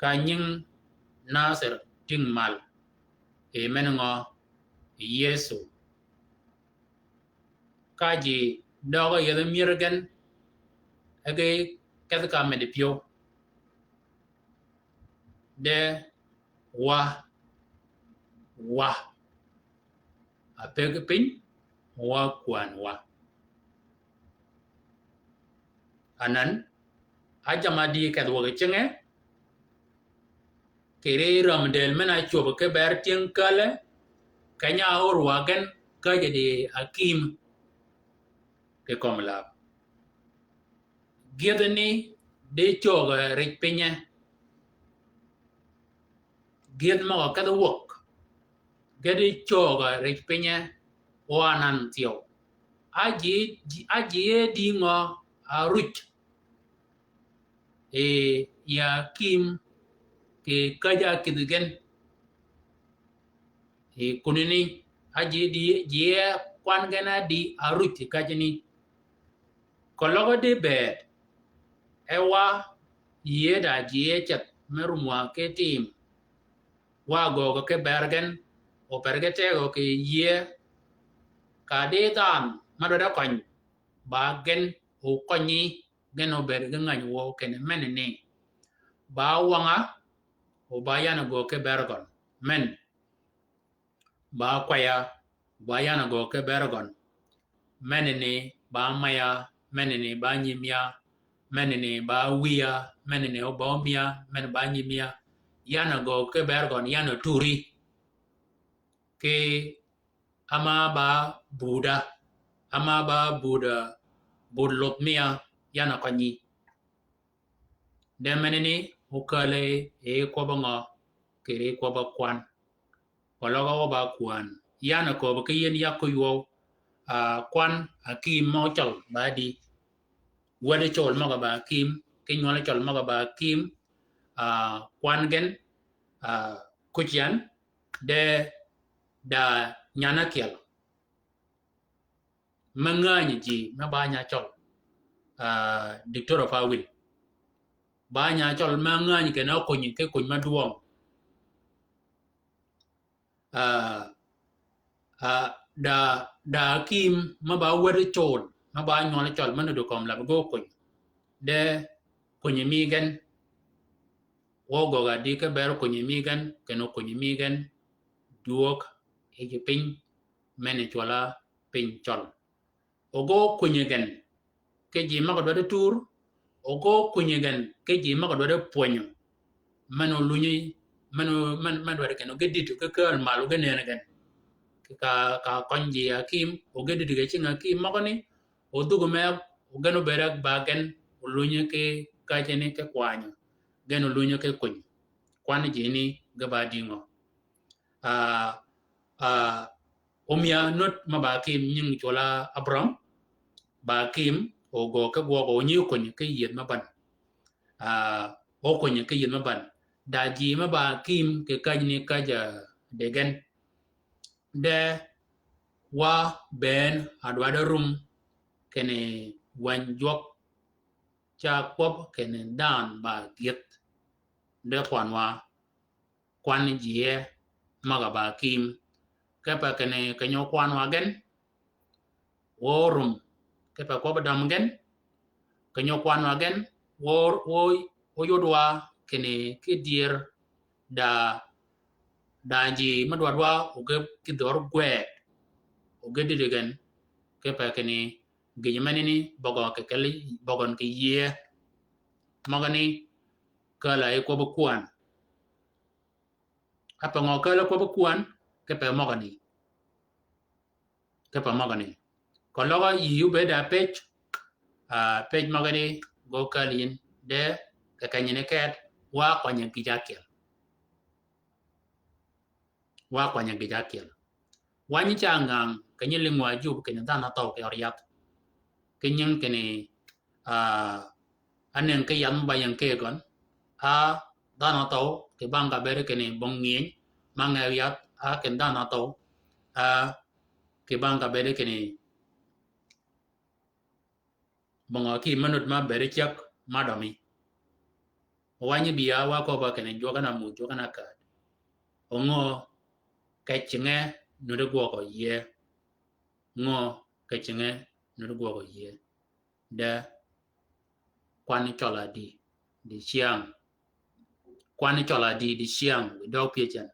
kanyin nasir ting mal e menngo yeso kaji dogo yedo mirgen age kadka medipio de wa apege pin wa kwan wa anan ajama di kadwo ge chenge kere ram del mena chobo ke ber tien kale kanya or wagen kaje de akim ke komla giedni de choga rik pinya gied mo kada wok gedi choga rik pinya wanan tio aji di ngo aruch ya kim ke kaja kidigen kunini aji di je kwan gana di aruch kajini kologo de bed ewa yeda je chat merumwa ke tim wa go ke bergen o pergete go ke ye ka de tan madoda kon ba gen o konni gen o bergen ngani wo ken menene ba wanga o ba yana go ke bergon men ba kwaya ba yana go ke bergon menene ba maya menene ba nyimya menene ba wia menene obomia men ba nyimia yana go ke bergon yana turi ke ama ba buda ama ba buda budlot mia yana kanyi de menene ukale e ko bango kere ko ba kwan waloga ba kwan yana ko ba kiyen yakuyo kwan akim mo chol ba di wade chol maga ba kim ke nyole chol maga ba kim kwan gen kuchian de da nyana kiel mangani ji ma ba nya chol dictor of awil ba nya chol mangani ke na kunyi ke kuny maduong da kim ma ba wade chol ma ba nyole chol manu do kom la go kuny de kunyi mi gen wogo ga di ke ber kunyi mi gen ke no kunyi mi gen duok e pin mene chola pin chol ogo kunyigen ke ji ma do tur ogo kunyigen ke ji ma do ponyo mano lunyi man do ke no geddi to ke kal malu ge ne gen ka konji akim o geddi ge chinga kim ma ni o dugo me o gano berak bagen o lunyi ke ka jeni ke kwanyo geno lunyi ke kun kwani ji ni ge ba dingo omia not ma ba kim nying chola abram ba kim ogo ke go go nyi ko ni ke yet ma ban o ko ni ke yet ma ban da ji ma ba kim ke ka ni ka ja de gen de wa ben adwa da rum kene wan jok cha kop kene dan ba yet de kwan ji e ma ga ba kim ke pa kene ke nyo kwan wa gen worum ke pa ko ba dam gen ke nyo kwan wa gen wo yodwa kene ke dier da ji ma dwa o ge ki dor gwe o ge de gen ke pa kene ge yemani ni bogo ke kali bogon ke ye magani kala e ko ba kwan apa ngo kala ko ba kwan ke pa magani ko logo yu be da page magani go kalin de ka kanyene ket wa kwanya gijakel wani changang kanyi lingwa jub kenya dana taw ke oriat kenyen kene anen ke yam bayan ke gon dana taw ke banga bere kene bongien manga yat ken dana taw ke banga bere kene bonga ki manut ma bere chak madami wani biya wa ko ba kene jogana mu jogana ka ongo kechinge nude gwo ko ye ngo kechinge nude gwo ko ye de kwani chola di chiang kwani chola di chiang do piechen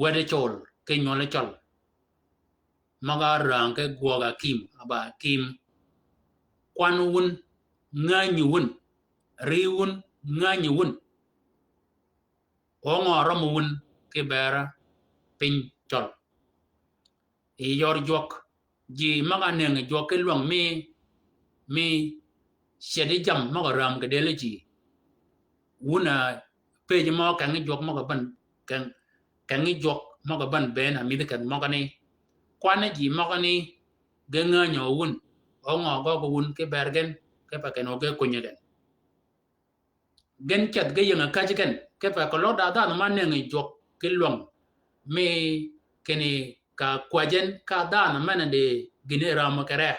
wede chol ke nyole chol maga rang ke gwo ga kim aba kim kwan wun nganyi wun riwun nganyi wun ongo rom wun ke bera pin chol e yor jok ji maga neng jok ke luang mi shedi jam maga ram ke dele ji wuna peji mo kan jok maga ban kan jok maga ban ben ami de kan maga ni kwane ji maga ni genga nyo wun ongo go wun ke bergen ke pa ken oge kunyeden gen chat ge yanga kajiken ke pa ko loda da no man neng jok ke luang mi keni ka kwajen ka dana mana de gine rama kare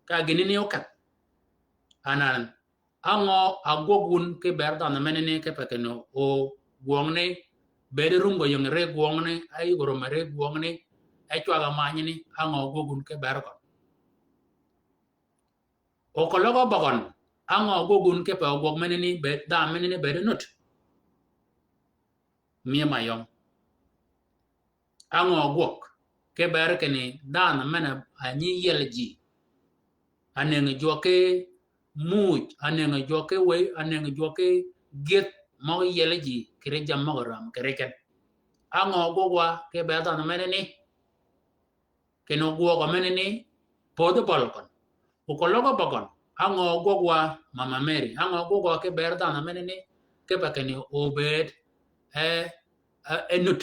ka gine ni okat anan ango agogun ke berda na menene ke pakeno o gwongne bede rungo yung re gwongne ay goro mare gwongne ay chwaga manyini ango agogun ke berko o kologo bagon ango agogun ke pa ogog menene be da menene bede not mi mayong ango agok ke berke ni dana mena anyi yelji aneng joke muj anenga joke we anenga joke get mo yeleji kire jam mo ram kire ken ango gogwa ke beta na meneni keno gwo ko meneni podo balkon ko logo bakon ango gogwa mama Mary ango gogwa ke beta na meneni ke bakeni obed enut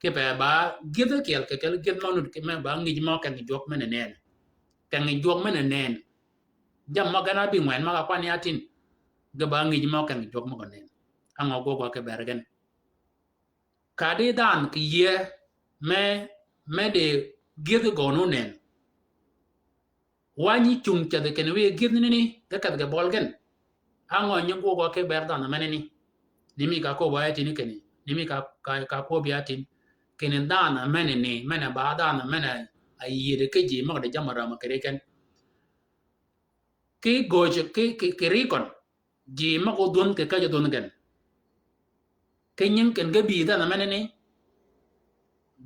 ke ba gide kel ke kel gid manut ke me ba ngi mo kan jok menenen kan jok menenen jam magana bi ngwen maga kwani atin ga ba ngi mo kan jok mo nen ango gogwa ke bergen kadi dan ki ye me de gid go no nen wani chung cha de ken we gid ni ga ka ga bolgen ango nyi gogwa ke berdan meneni nimi ka ko ba atin keni nimi ka ko bi atin kenen dana meneni mena ba dana mena ayire ke ji mo de jamara ma kere ken ki goje ki rikon ji ma ko don ke ka don gen kenyin ken ga bi dana meneni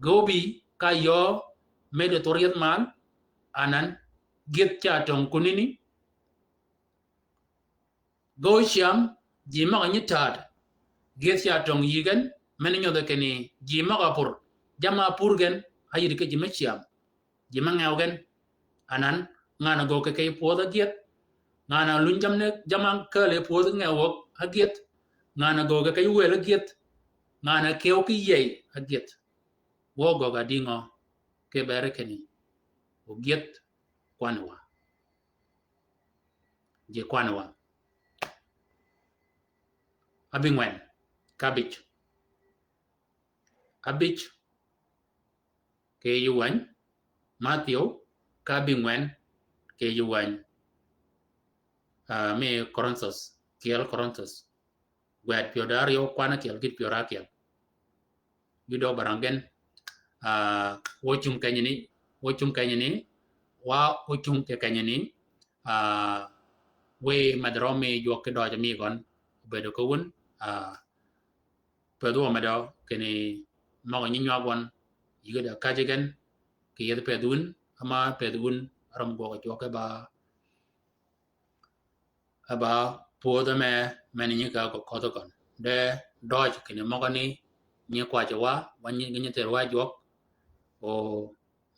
gobi ka yo mede toriet man anan get cha tong kunini go sham ji ma ni tad get cha tong yigen meni nyoda keni ji ma ka pur jama purgen ayire ke ji ma chiam ji ma ngawgen anan ngana go ke poda get ngana lunjam ne jamang kale poda ngawok aget ngana go ke wel get ngana keo ki ye aget wo go ga dingo ke bere keni o get kwanwa je kwanwa abingwen cabbage ke yuwan Matthew kabingwen ke yuwan me Corinthos kiel Corinthos gwat piodario kwana kiel git piorakiel gido barangen wochum kanyini wa wochum ke kanyini we madromi jok ke doja mi gon bedo ko won pedo medo keni mago nyi nyawon yiga kajigen ke yed pedun ama pedun ram go jok ba poda me meni ka ko kodogon de doj keni mogoni nyi kwaje wa wanyi nyi terwa jok o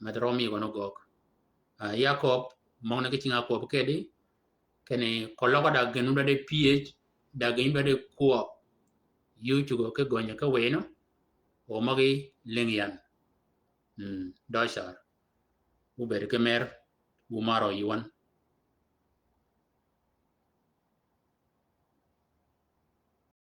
madromi gono gok Jacob mong ke tinga ko kedi kene kologo da genu da de ph da genu da de ko yu chugo ke gonya ka weno o magi lengyan do shar u ber ke mer u maro yuan